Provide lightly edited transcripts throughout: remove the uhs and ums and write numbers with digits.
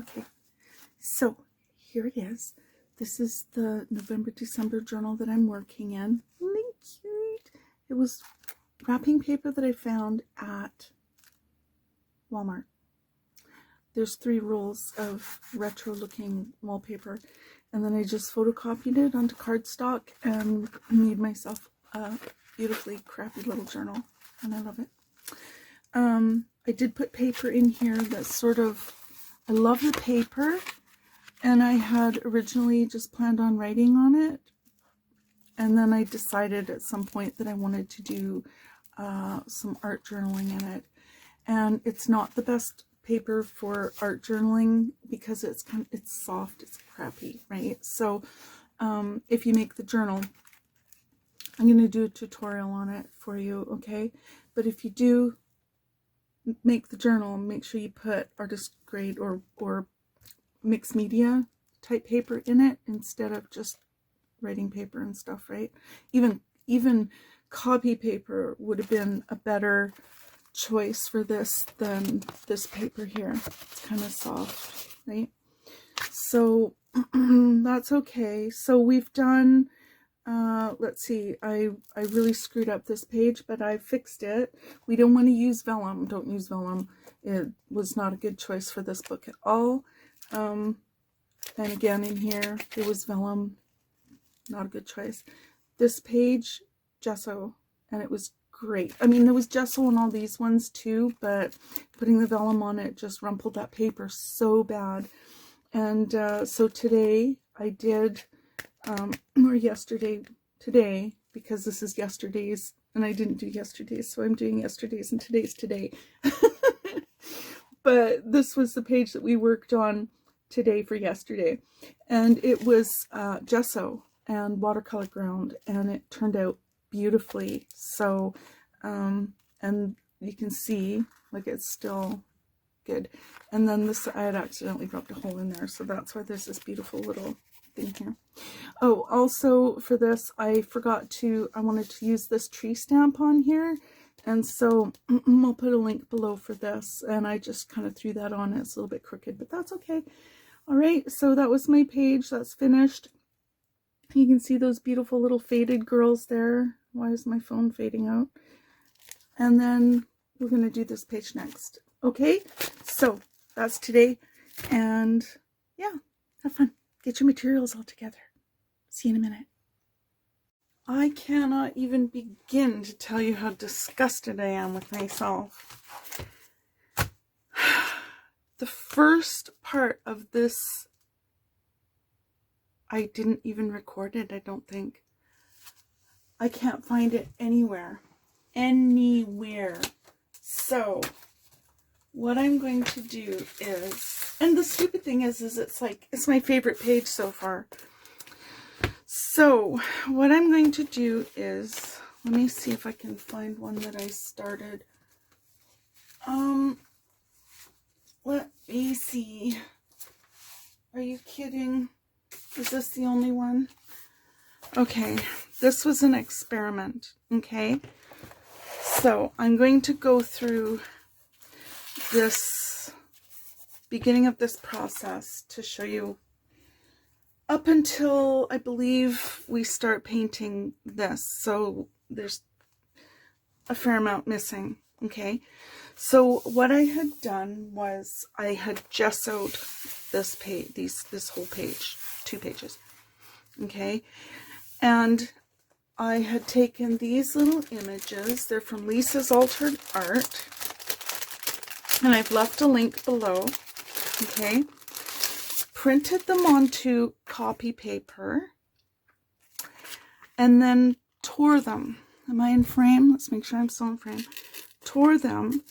Okay, so here it is. This is the November-December journal that I'm working in. Isn't it cute? It was wrapping paper that I found at Walmart. There's 3 rolls of retro-looking wallpaper, and then I just photocopied it onto cardstock and made myself a beautifully crappy little journal, and I love it. I did put paper in here that's sort of, I love the paper, and I had originally just planned on writing on it, and then I decided at some point that I wanted to do some art journaling in it. And it's not the best paper for art journaling because it's soft, it's crappy, right? So if you make the journal, I'm going to do a tutorial on it for you, okay? But if you do make the journal, make sure you put artist grade or mixed media type paper in it instead of just writing paper and stuff, right? Even copy paper would have been a better choice for this than this paper here. It's kind of soft, right? So that's okay. So we've done let's see, I really screwed up this page, but I fixed it. We don't want to use vellum. Don't use vellum. It was not a good choice for this book at all. And again in here it was vellum, not a good choice. This page, gesso, and it was great. I mean, there was gesso on all these ones too, but putting the vellum on it just rumpled that paper so bad. And so today I did, or today, because this is yesterday's and I didn't do yesterday's, so I'm doing yesterday's and today's today. But this was the page that we worked on today for yesterday, and it was gesso and watercolor ground, and it turned out beautifully. So and you can see like it's still good. And then this, I had accidentally dropped a hole in there, so that's why there's this beautiful little thing here. Oh, also for this I forgot to, I wanted to use this tree stamp on here, and so I'll put a link below for this, and I just kind of threw that on. It's a little bit crooked, but that's okay. All right, so that was my page. That's finished. You can see those beautiful little faded girls there. Why is my phone fading out? And then we're going to do this page next. Okay, so that's today, and yeah, have fun. Get your materials all together. See you in a minute. I cannot even begin to tell you how disgusted I am with myself. The first part of this, I didn't even record it, I don't think. I can't find it anywhere. Anywhere. So, what I'm going to do is, and the stupid thing is it's like, it's my favorite page so far. So, what I'm going to do is, let me see if I can find one that I started. Let me see. Are you kidding? Is this the only one? Okay, this was an experiment, okay? So, I'm going to go through this beginning of this process to show you up until I believe we start painting this. So there's a fair amount missing, okay? So what I had done was I had gessoed this page, this whole page, 2 pages, okay? And I had taken these little images. They're from Lisa's Altered Art, and I've left a link below, okay? Printed them onto copy paper, and then tore them. Am I in frame? Let's make sure I'm still in frame. Tore them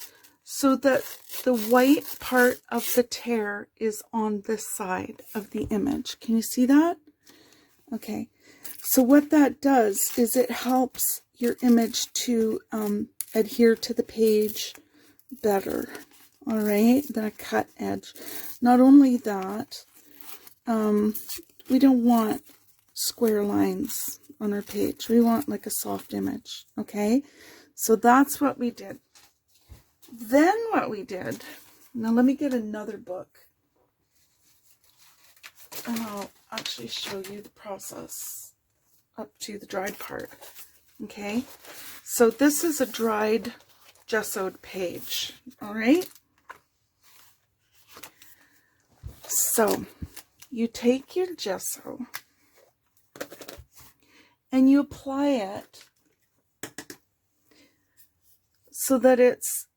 so that the white part of the tear is on this side of the image. Can you see that? Okay. So what that does is it helps your image to adhere to the page better, all right, than a cut edge. Not only that, we don't want square lines on our page. We want like a soft image, okay? So that's what we did. Then what we did, now let me get another book. And I'll actually show you the process up to the dried part. Okay, so this is a dried gessoed page. All right, so you take your gesso and you apply it so that it's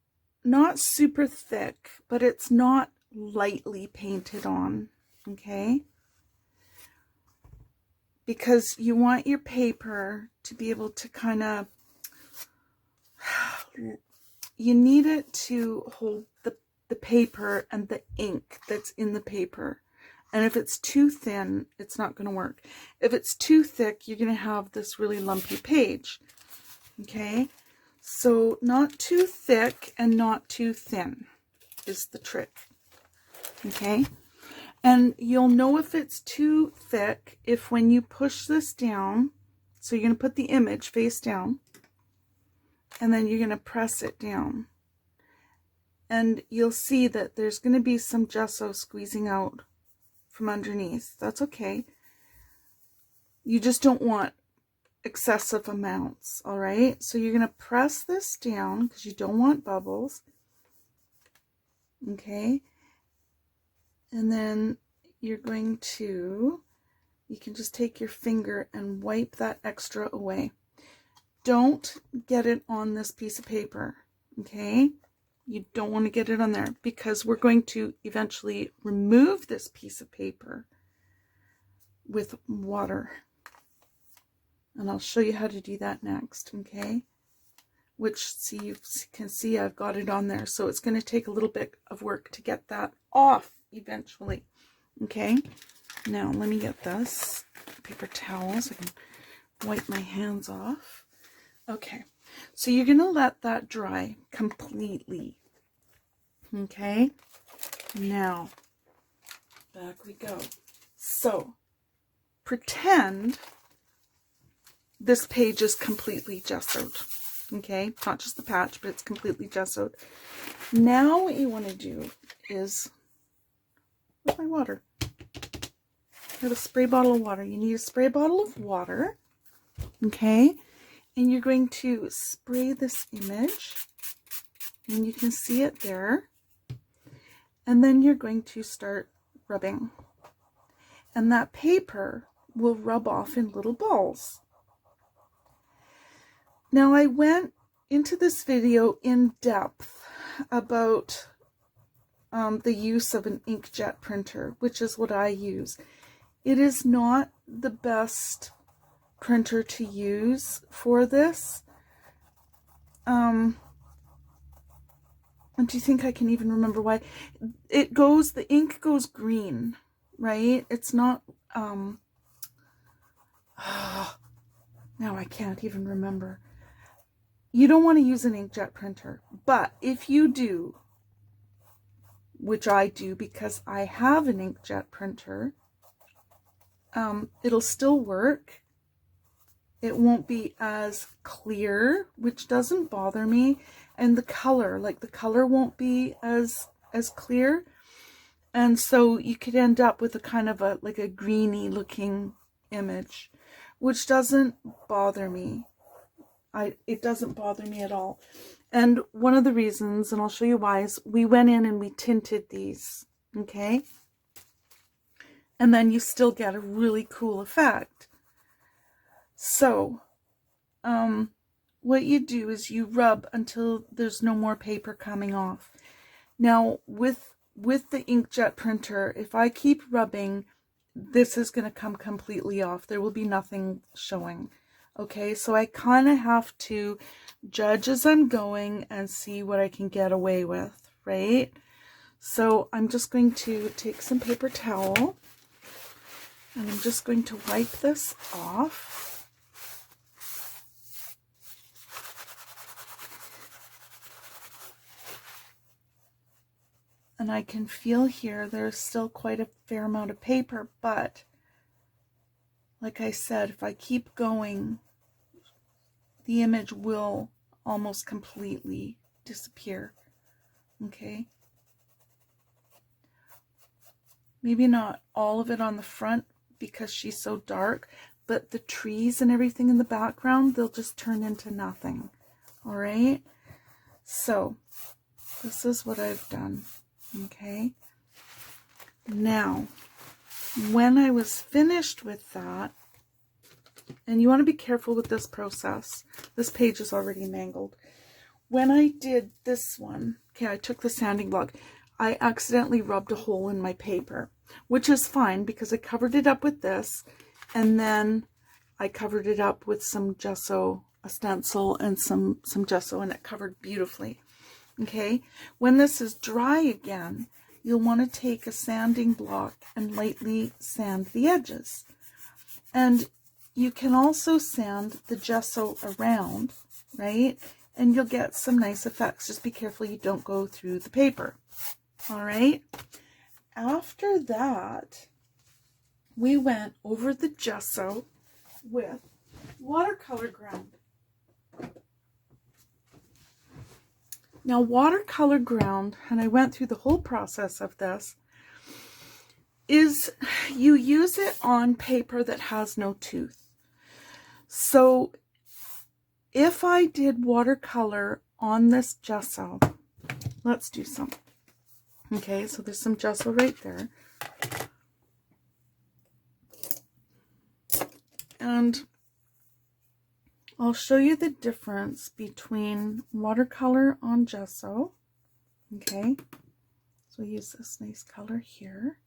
not super thick, but it's not lightly painted on, okay? Because you want your paper to be able to kind of, you need it to hold the paper and the ink that's in the paper. And if it's too thin, it's not going to work. If it's too thick, you're going to have this really lumpy page, okay? So not too thick and not too thin is the trick, okay? And you'll know if it's too thick if when you push this down, so you're going to put the image face down, and then you're going to press it down. And you'll see that there's going to be some gesso squeezing out from underneath. That's okay. You just don't want excessive amounts, all right? So you're going to press this down because you don't want bubbles, okay? And then you're going to, you can just take your finger and wipe that extra away. Don't get it on this piece of paper, okay? You don't want to get it on there because we're going to eventually remove this piece of paper with water. And I'll show you how to do that next, okay? Which, see, you can see I've got it on there. So it's going to take a little bit of work to get that off eventually, okay? Now, let me get this paper towel so I can wipe my hands off. Okay, so you're going to let that dry completely, okay? Now, back we go. So, pretend this page is completely gessoed, okay? Not just the patch, but it's completely gessoed. Now what you want to do is, where's my water? I have a spray bottle of water. You need a spray bottle of water, okay? And you're going to spray this image, and you can see it there. And then you're going to start rubbing. And that paper will rub off in little balls. Now, I went into this video in depth about the use of an inkjet printer, which is what I use. It is not the best printer to use for this. And do you think I can even remember why? The ink goes green, right? It's not, now I can't even remember. You don't want to use an inkjet printer, but if you do, which I do because I have an inkjet printer, it'll still work. It won't be as clear, which doesn't bother me, and the color won't be as clear, and so you could end up with a kind of a greeny looking image, which doesn't bother me. It doesn't bother me at all. And one of the reasons, and I'll show you why, is we went in and we tinted these, okay? And then you still get a really cool effect. So, what you do is you rub until there's no more paper coming off. Now, with the inkjet printer, if I keep rubbing, this is going to come completely off. There will be nothing showing. Okay, so I kind of have to judge as I'm going and see what I can get away with, right? So I'm just going to take some paper towel and I'm just going to wipe this off. And I can feel here there's still quite a fair amount of paper, but like I said, if I keep going, the image will almost completely disappear, okay? Maybe not all of it on the front because she's so dark, but the trees and everything in the background, they'll just turn into nothing. All right, so this is what I've done. Okay, now when I was finished with that, and you want to be careful with this process, this page is already mangled. When I did this one, okay, I took the sanding block, I accidentally rubbed a hole in my paper, which is fine because I covered it up with this, and then I covered it up with some gesso, a stencil, and some gesso, and it covered beautifully. Okay, when this is dry again, you'll want to take a sanding block and lightly sand the edges. And you can also sand the gesso around, right? And you'll get some nice effects. Just be careful you don't go through the paper. All right. After that, we went over the gesso with watercolor ground. Now, watercolor ground, and I went through the whole process of this, is you use it on paper that has no tooth. So if I did watercolor on this gesso, let's do some. Okay, so there's some gesso right there. And I'll show you the difference between watercolor on gesso. Okay, so we use this nice color here.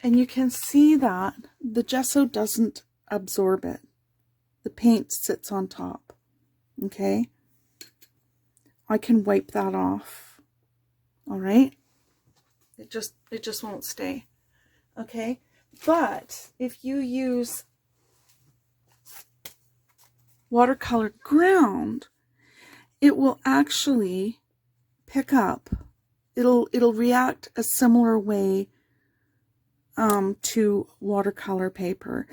And you can see that the gesso doesn't absorb it. The paint sits on top. Okay, I can wipe that off. All right, it just won't stay. Okay, but if you use watercolor ground, it will actually pick up. It'll react a similar way to watercolor paper.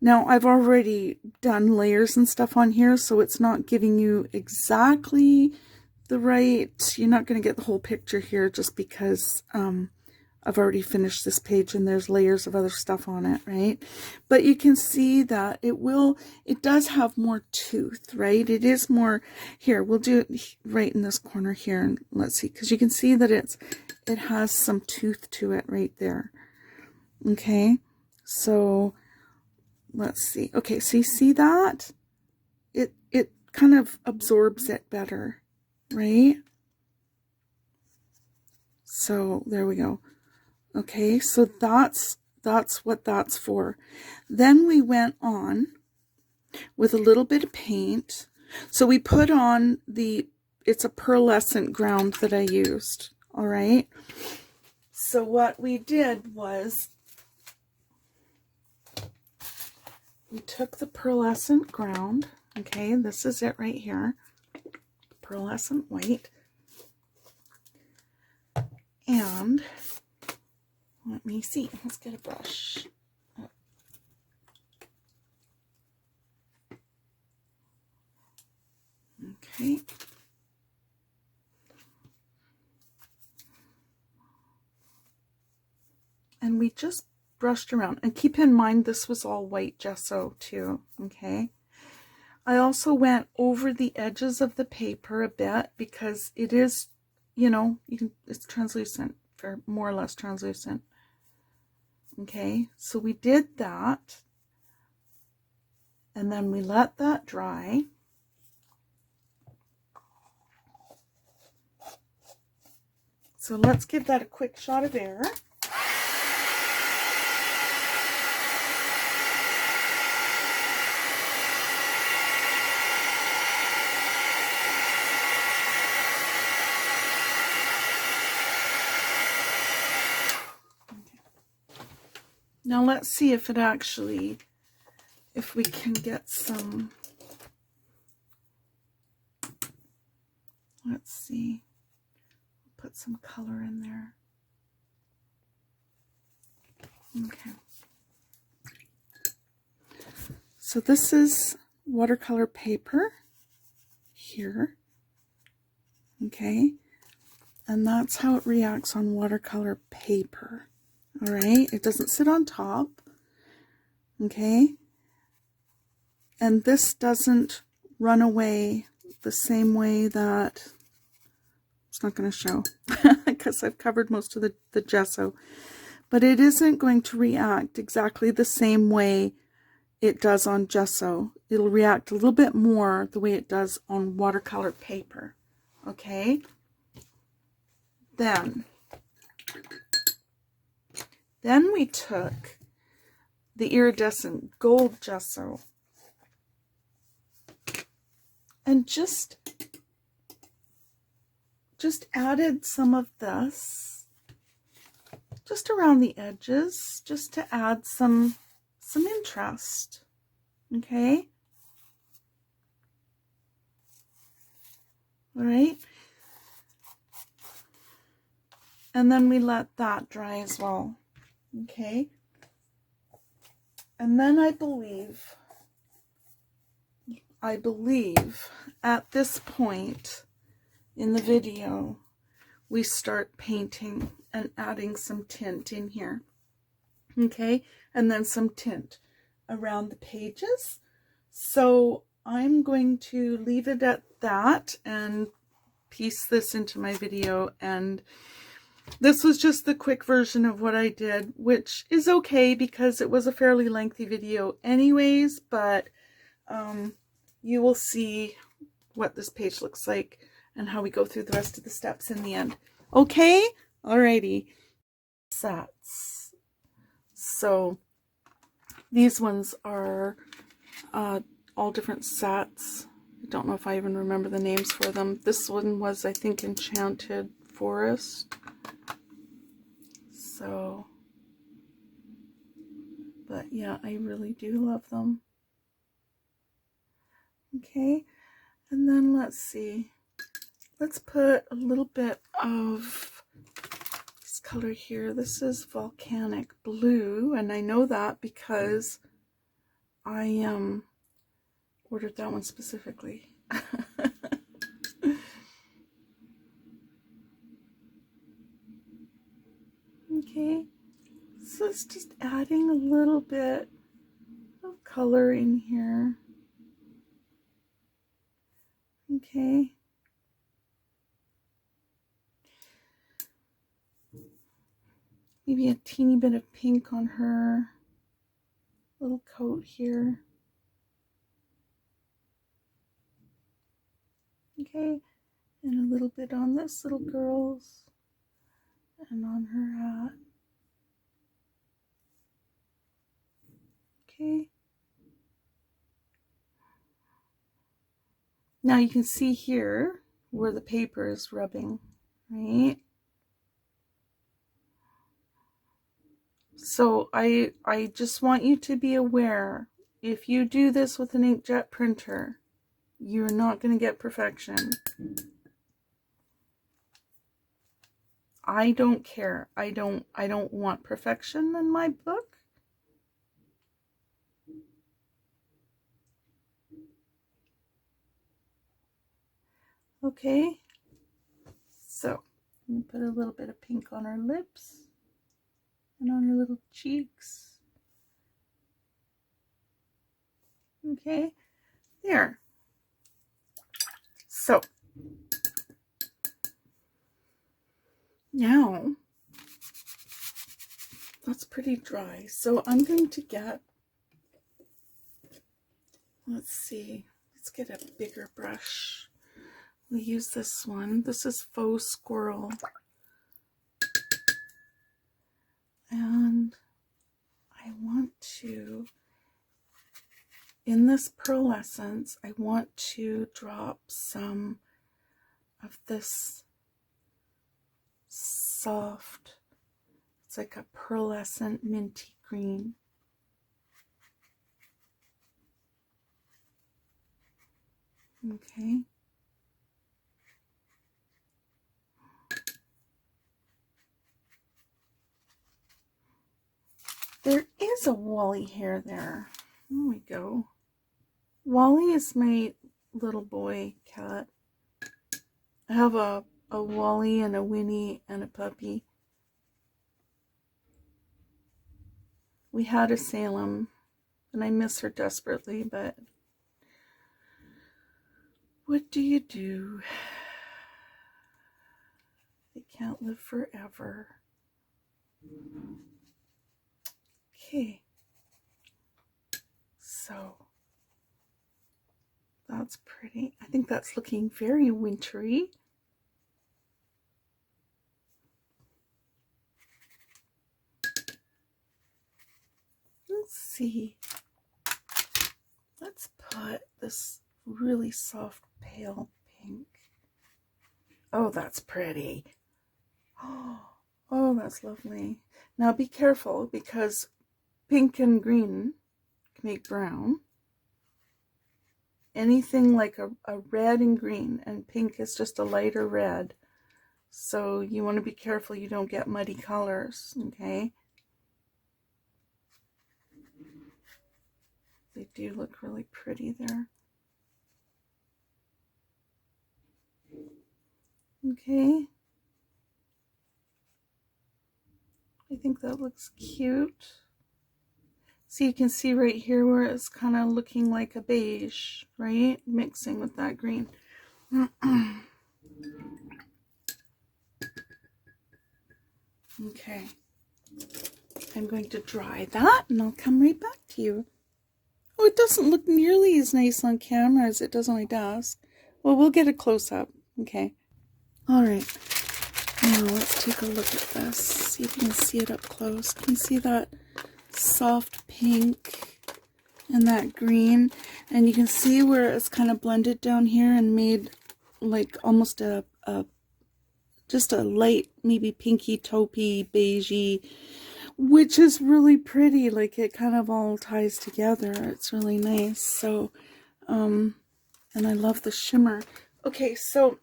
Now, I've already done layers and stuff on here, so it's not giving you exactly the right, you're not going to get the whole picture here just because I've already finished this page and there's layers of other stuff on it, right? But you can see that it does have more tooth, right? It is more, here, we'll do it right in this corner here, and let's see, because you can see that it has some tooth to it right there. Okay, so let's see. Okay, so you see that? It kind of absorbs it better, right? So there we go. Okay, so that's what that's for. Then we went on with a little bit of paint. So we put on it's a pearlescent ground that I used, all right? So what we did was we took the pearlescent ground, okay, this is it right here, pearlescent white, and let me see, let's get a brush. Okay. And we just brushed around, and keep in mind this was all white gesso too, okay? I also went over the edges of the paper a bit because it is, you know, it's translucent, or more or less translucent. Okay, so we did that, and then we let that dry. So let's give that a quick shot of air. Now let's see if we can get some, let's see, put some color in there. Okay. So this is watercolor paper here. Okay. And that's how it reacts on watercolor paper. All right, it doesn't sit on top. Okay, and this doesn't run away the same way that, it's not going to show because I've covered most of the gesso, but it isn't going to react exactly the same way it does on gesso. It'll react a little bit more the way it does on watercolor paper. Okay, then we took the iridescent gold gesso and just added some of this just around the edges, just to add some interest. Okay, all right, and then we let that dry as well. Okay, and then I believe at this point in the video we start painting and adding some tint in here. Okay, and then some tint around the pages. So I'm going to leave it at that and piece this into my video, and this was just the quick version of what I did, which is okay because it was a fairly lengthy video anyways, but you will see what this page looks like and how we go through the rest of the steps in the end. Okay, alrighty. Sets. So these ones are all different sets. I don't know if I even remember the names for them. This one was, I think, Enchanted Forest. So, but yeah, I really do love them. Okay, and then let's see. Let's put a little bit of this color here. This is Volcanic Blue, and I know that because I ordered that one specifically. Okay, so it's just adding a little bit of color in here. Okay. Maybe a teeny bit of pink on her little coat here. Okay, and a little bit on this little girl's and on her hat. Okay. Now you can see here where the paper is rubbing, right? So I just want you to be aware, if you do this with an inkjet printer, you're not going to get perfection. I don't care. I don't want perfection in my book. Okay, so I'm going to put a little bit of pink on her lips and on her little cheeks. Okay, there. So now that's pretty dry. So I'm going to get, let's see, let's get a bigger brush. We'll use this one. This is Faux Squirrel. And I want to, in this pearlescent, I want to drop some of this soft, it's like a pearlescent minty green. Okay. There is a Wally hair there. There we go. Wally is my little boy cat. I have a a Wally and a Winnie and a puppy. We had a Salem, and I miss her desperately, but what do you do? They can't live forever. Okay, so that's pretty. I think that's looking very wintry. Let's see. Let's put this really soft pale pink. Oh, that's pretty. Oh, that's lovely. Now be careful, because pink and green can make brown. Anything like a red and green, and pink is just a lighter red. So you want to be careful you don't get muddy colors, okay? They do look really pretty there. Okay. I think that looks cute. So you can see right here where it's kind of looking like a beige, right? Mixing with that green. Okay. I'm going to dry that and I'll come right back to you. Oh, it doesn't look nearly as nice on camera as it does on my desk. Well, we'll get a close-up. Okay. All right. Now let's take a look at this. See if you can see it up close. Can you see that soft pink and that green? And you can see where it's kind of blended down here and made like almost just a light, maybe pinky, taupey, beigey, which is really pretty. Like it kind of all ties together. It's really nice. So, and I love the shimmer. Okay, so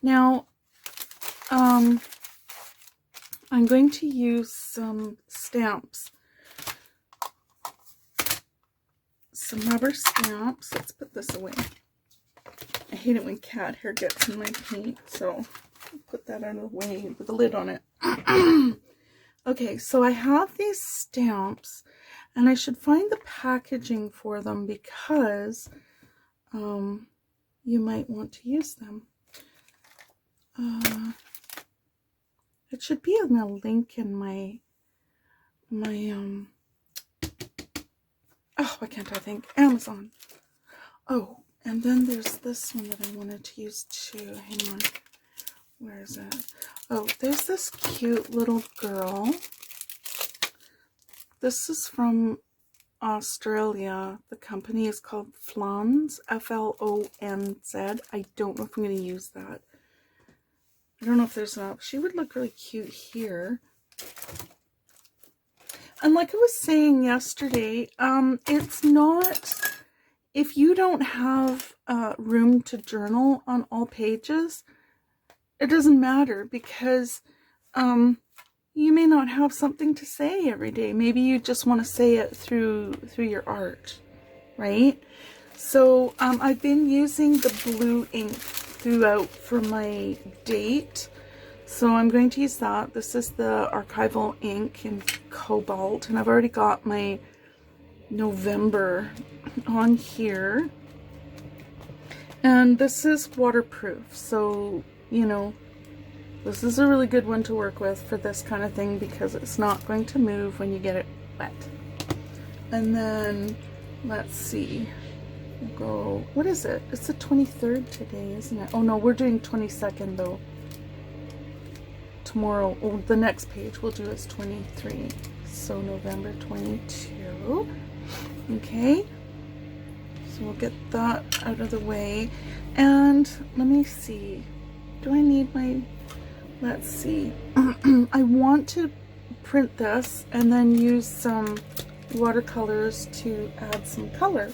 now, I'm going to use some stamps. Some rubber stamps. Let's put this away. I hate it when cat hair gets in my paint, so I'll put that out of the way with a lid on it. Okay, so I have these stamps, and I should find the packaging for them because you might want to use them. It should be in a link in my oh, why can't I think? Amazon. Oh, and then there's this one that I wanted to use too. Hang on. Where is it? Oh, there's this cute little girl. This is from Australia. The company is called Flonz, F-L-O-N-Z. I don't know if I'm going to use that. I don't know if there's enough. She would look really cute here. And like I was saying yesterday, it's not, if you don't have room to journal on all pages, it doesn't matter, because you may not have something to say every day. Maybe you just want to say it through your art, right? So I've been using the blue ink throughout for my date, so I'm going to use that. This is the archival ink in cobalt, and I've already got my November on here, and this is waterproof, so you know, this is a really good one to work with for this kind of thing because it's not going to move when you get it wet. And then let's see, we'll go, what is it? It's the 23rd today, isn't it? Oh no, we're doing 22nd though. Tomorrow, oh, the next page we'll do is 23. So November 22. Okay. So we'll get that out of the way. And let me see. Do I need my, let's see. I want to print this and then use some watercolors to add some color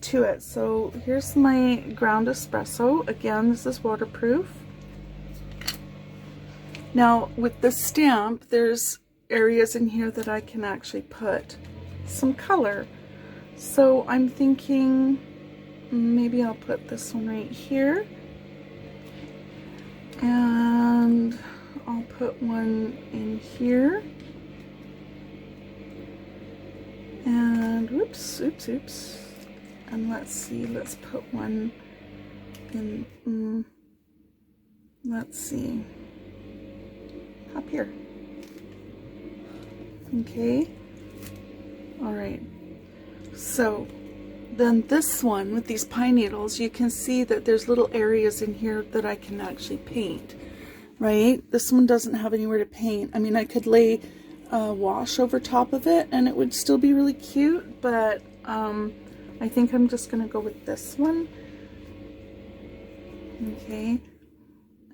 to it. So here's my ground espresso. Again, this is waterproof. Now with the stamp, there's areas in here that I can actually put some color. So I'm thinking maybe I'll put this one right here. And I'll put one in here. And whoops, oops, oops. And let's see, let's put one in, let's see, up here. Okay. All right. So then this one with these pine needles, you can see that there's little areas in here that I can actually paint, right? This one doesn't have anywhere to paint. I mean, I could lay a wash over top of it and it would still be really cute, but I think I'm just going to go with this one. Okay.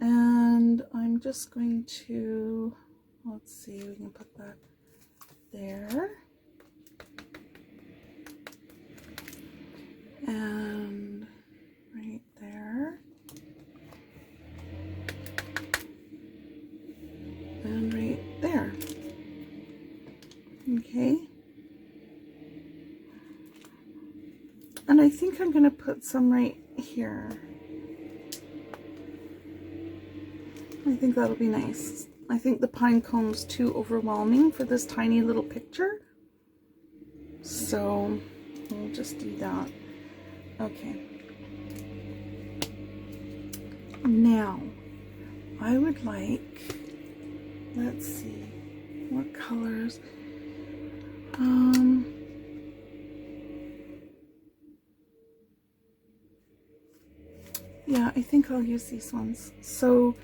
And I'm just going to, let's see, we can put that there. And right there. And right there. Okay. And I think I'm going to put some right here. I think that'll be nice. I think the pine cone's too overwhelming for this tiny little picture. So we'll just do that. Okay. Now, I would like, let's see, what colors? Yeah, I think I'll use these ones. So,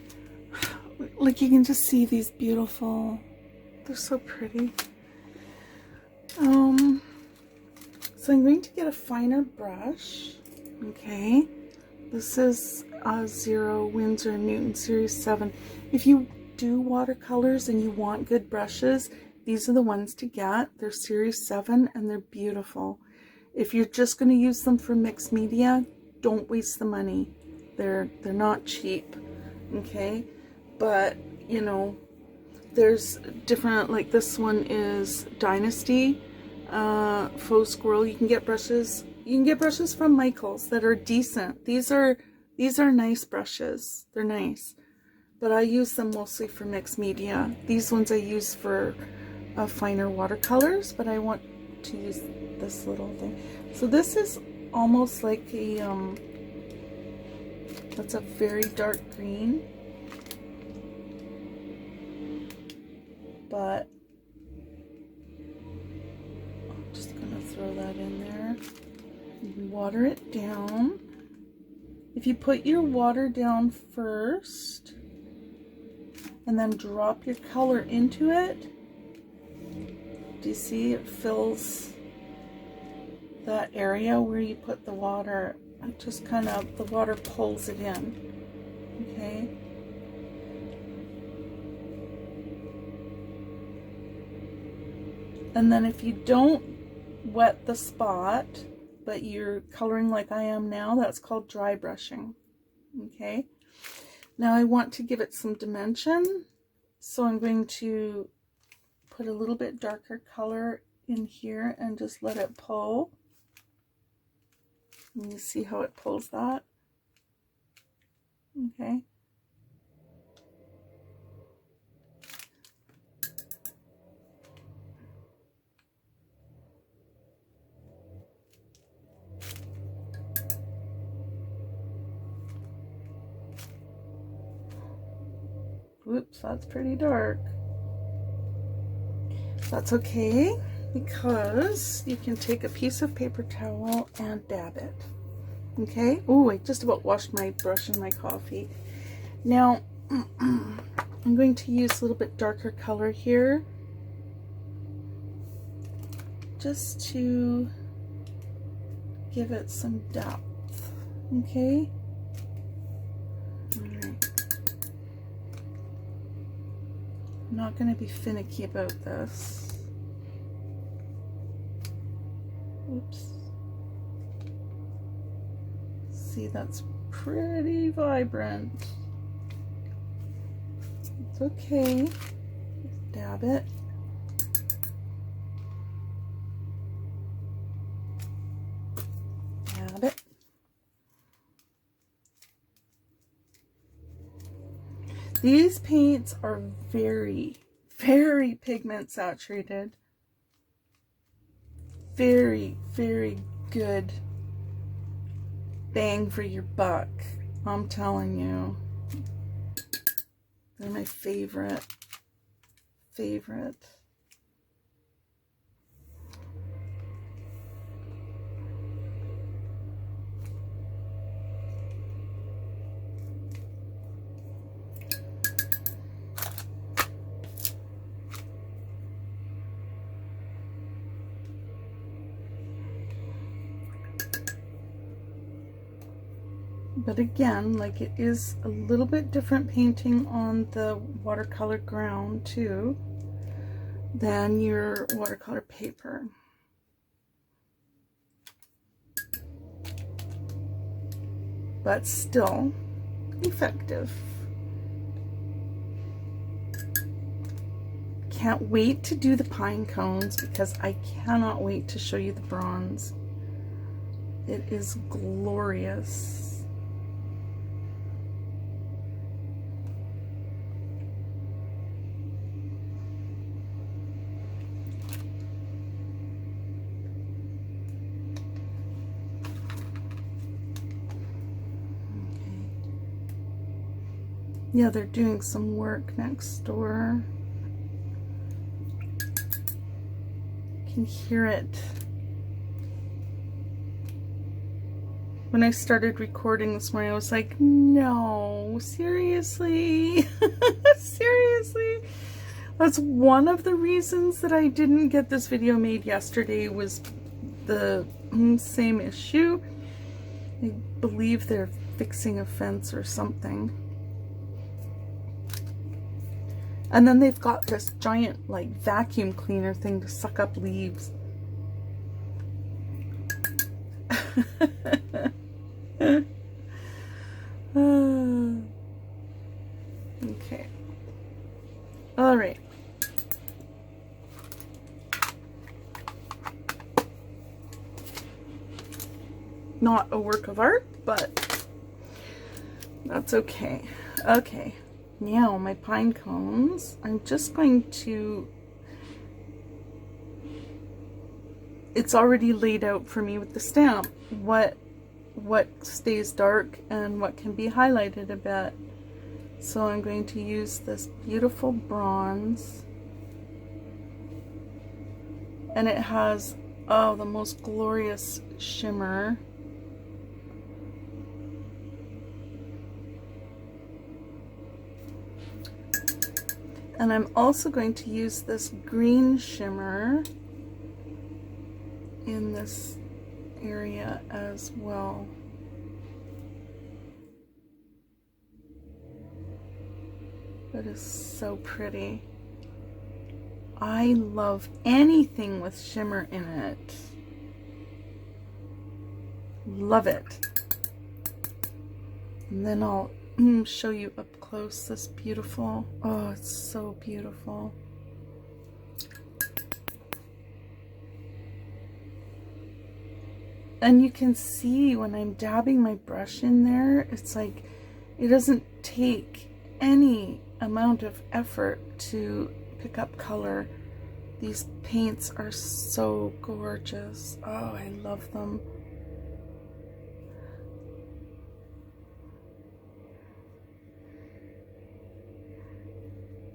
like, you can just see these beautiful, they're so pretty. So I'm going to get a finer brush. Okay, this is a 0 Winsor Newton Series 7. If you do watercolors and you want good brushes, these are the ones to get. They're Series 7 and they're beautiful. If you're just going to use them for mixed media, don't waste the money. They're not cheap. Okay, but you know, there's different, like this one is Dynasty, Faux Squirrel. You can get brushes from Michael's that are decent. These are nice brushes. They're nice, but I use them mostly for mixed media. These ones I use for finer watercolors, but I want to use this little thing. So this is almost like a that's a very dark green, but I'm just gonna throw that in there. You can water it down. If you put your water down first and then drop your color into it, do you see it fills that area where you put the water? It just kind of, the water pulls it in. Okay. And then if you don't wet the spot, but you're coloring like I am now, that's called dry brushing. Okay. Now I want to give it some dimension, so I'm going to put a little bit darker color in here and just let it pull. And you see how it pulls that? Okay. Whoops, that's pretty dark. That's okay, because you can take a piece of paper towel and dab it. Okay? Oh, I just about washed my brush and my coffee. Now, I'm going to use a little bit darker color here, just to give it some depth. Okay? Alright. I'm not going to be finicky about this. Oops. See, that's pretty vibrant. It's okay. Just dab it. Dab it. These paints are very, very pigment saturated. Very, very good bang for your buck. I'm telling you. They're my favorite. But again, like, it is a little bit different painting on the watercolor ground too than your watercolor paper. But still effective. Can't wait to do the pine cones because I cannot wait to show you the bronze. It is glorious. Yeah, they're doing some work next door. I can hear it. When I started recording this morning, I was like, no, seriously? Seriously? That's one of the reasons that I didn't get this video made yesterday, was the same issue. I believe they're fixing a fence or something. And then they've got this giant, like, vacuum cleaner thing to suck up leaves. Okay. All right. Not a work of art, but that's okay. Okay. Now my pine cones, I'm just going to, it's already laid out for me with the stamp what stays dark and what can be highlighted a bit. So I'm going to use this beautiful bronze, and it has, oh, the most glorious shimmer. And I'm also going to use this green shimmer in this area as well. That is so pretty. I love anything with shimmer in it. Love it. And then I'll show you up close this beautiful, oh, it's so beautiful. And you can see when I'm dabbing my brush in there, it's like it doesn't take any amount of effort to pick up color. These paints are so gorgeous. Oh, I love them.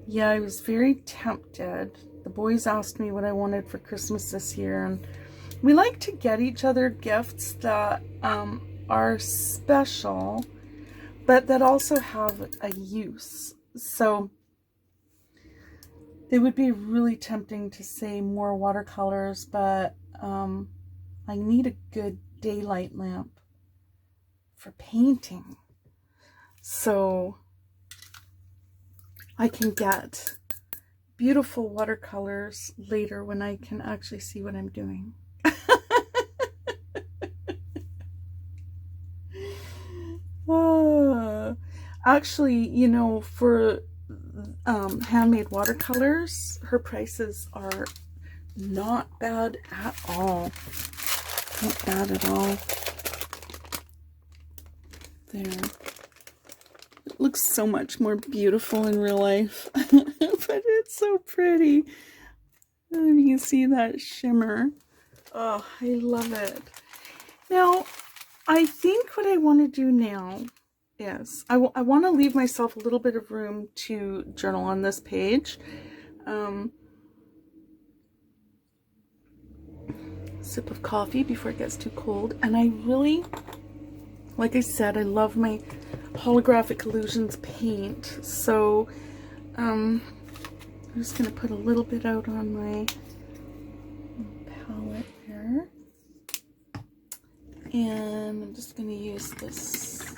Yeah, I was very tempted. The boys asked me what I wanted for Christmas this year, and we like to get each other gifts that are special, but that also have a use. So it would be really tempting to say more watercolors, but I need a good daylight lamp for painting. So I can get beautiful watercolors later when I can actually see what I'm doing. Actually, you know, for handmade watercolors, her prices are not bad at all. Not bad at all. There. It looks so much more beautiful in real life, but it's so pretty. And you can see that shimmer. Oh, I love it. Now, I think what I want to do now is I want to leave myself a little bit of room to journal on this page. Sip of coffee before it gets too cold. And I really, like I said, I love my Holographic Illusions paint. So I'm just going to put a little bit out on my palette here. And I'm just going to use this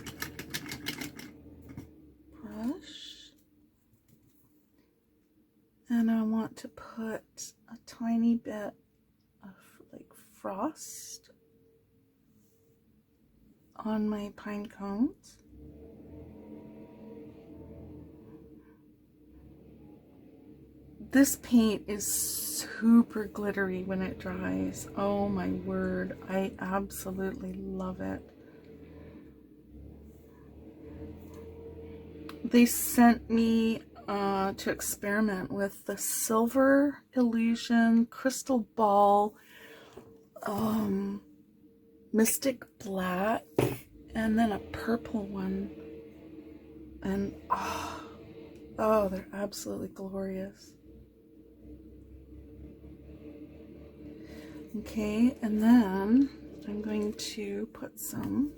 brush. And I want to put a tiny bit of like frost on my pine cones. This paint is super glittery when it dries. Oh my word, I absolutely love it. They sent me to experiment with the silver illusion, crystal ball, mystic black, and then a purple one. And oh, they're absolutely glorious. Okay, and then I'm going to put some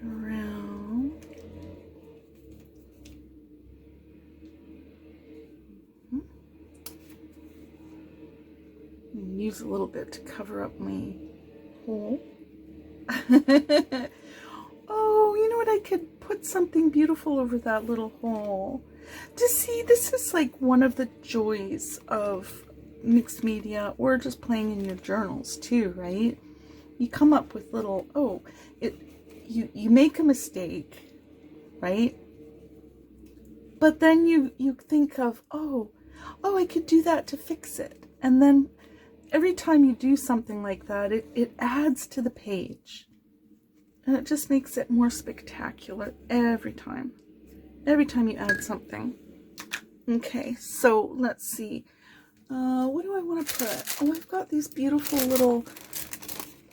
around. And use a little bit to cover up my hole. Oh, you know what? I could put something beautiful over that little hole. To see, this is like one of the joys of mixed media or just playing in your journals too, right? You come up with little, you make a mistake, right? But then you think of, oh, I could do that to fix it. And then every time you do something like that, it adds to the page. And it just makes it more spectacular every time. Every time you add something. Okay, so let's see. What do I want to put? Oh, I've got these beautiful little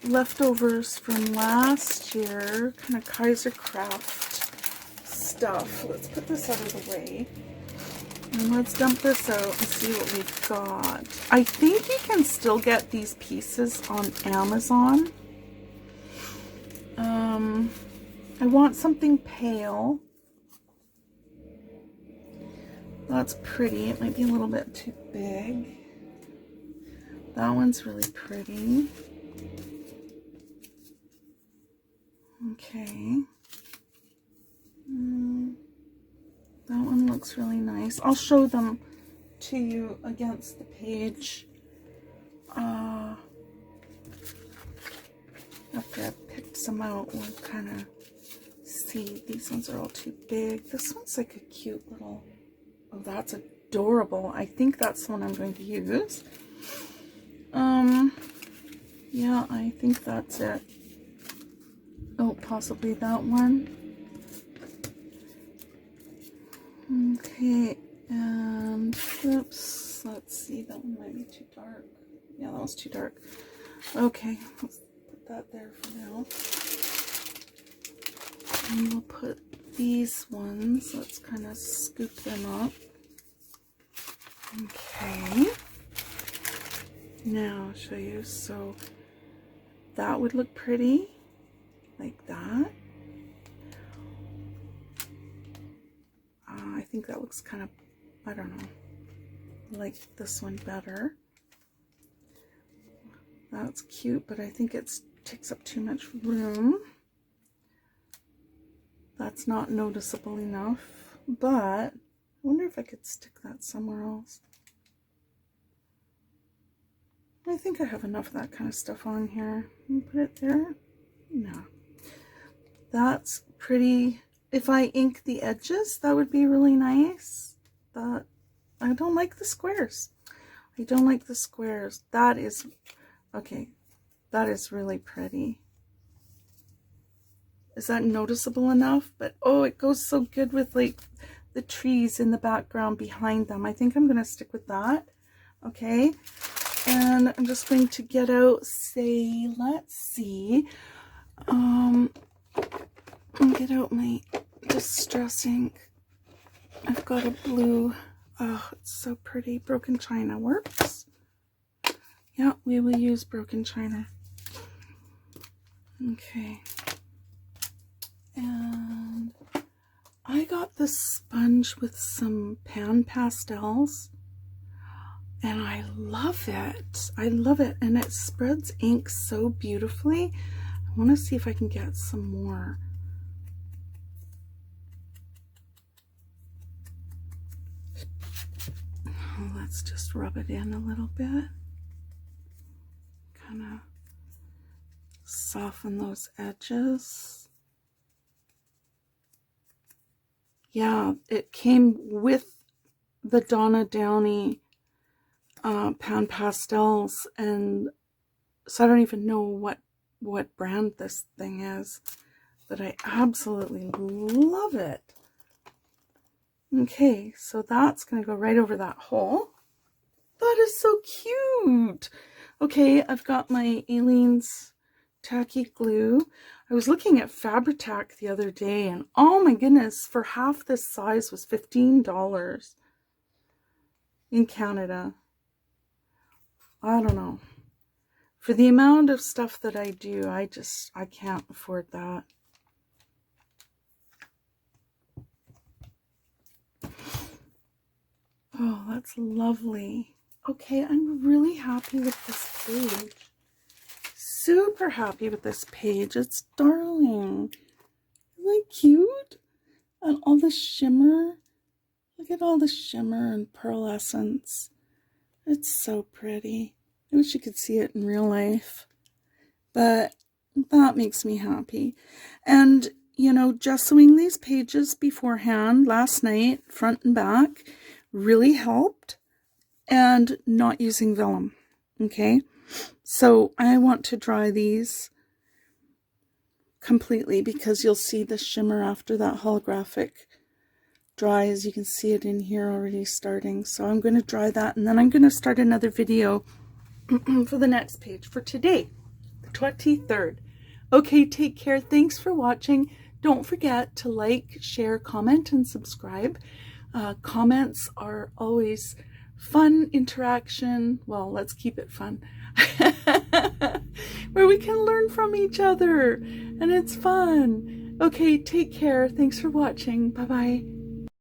leftovers from last year. Kind of Kaiser Craft stuff. Let's put this out of the way. And let's dump this out and see what we've got. I think you can still get these pieces on Amazon. I want something pale. That's pretty. It might be a little bit too big. That one's really pretty. Okay. That one looks really nice. I'll show them to you against the page. After I've picked some out, we'll kind of see. These ones are all too big. This one's like a cute little... Oh, that's adorable. I think that's the one I'm going to use. Yeah, I think that's it. Oh, possibly that one. Okay, and oops, let's see, that one might be too dark. Yeah, that was too dark. Okay, let's put that there for now. And we'll put these ones, let's kind of scoop them up. Okay, now I'll show you. So that would look pretty like that. I think that looks kind of, I don't know, like this one better. That's cute, but I think it takes up too much room. That's not noticeable enough, but I wonder if I could stick that somewhere else. I think I have enough of that kind of stuff on here. Put it there. No. That's pretty. If I ink the edges, that would be really nice. But I don't like the squares. I don't like the squares. That is, okay, that is really pretty. Is that noticeable enough? But oh, it goes so good with like the trees in the background behind them. I think I'm going to stick with that. Okay. And I'm just going to get out, say, let's see, get out my Distress ink. I've got a blue, oh, it's so pretty. Broken China works. Yeah, we will use Broken China. Okay. And I got this sponge with some pan pastels. And I love it. I love it. And it spreads ink so beautifully. I want to see if I can get some more. Oh, let's just rub it in a little bit. Kind of soften those edges. Yeah, it came with the Donna Downey pan pastels, and so I don't even know what brand this thing is, but I absolutely love it. Okay, so that's going to go right over that hole. That is so cute. Okay, I've got my Aleene's tacky glue. I was looking at Fabri-Tac the other day, and oh my goodness, for half this size was $15 in Canada. I don't know. For the amount of stuff that I do, I can't afford that. Oh, that's lovely. Okay, I'm really happy with this page. Super happy with this page. It's darling. Isn't that cute? And all the shimmer. Look at all the shimmer and pearlescence. It's so pretty. I wish you could see it in real life. But that makes me happy. And, you know, gessoing these pages beforehand last night, front and back, really helped. And not using vellum. Okay? So I want to dry these completely because you'll see the shimmer after that holographic dries. You can see it in here already starting. So I'm going to dry that, and then I'm going to start another video for the next page for today, the 23rd. Okay, take care. Thanks for watching. Don't forget to like, share, comment, and subscribe. Comments are always fun interaction. Well, let's keep it fun. Where we can learn from each other, and it's fun. Okay, take care. Thanks for watching. Bye-bye.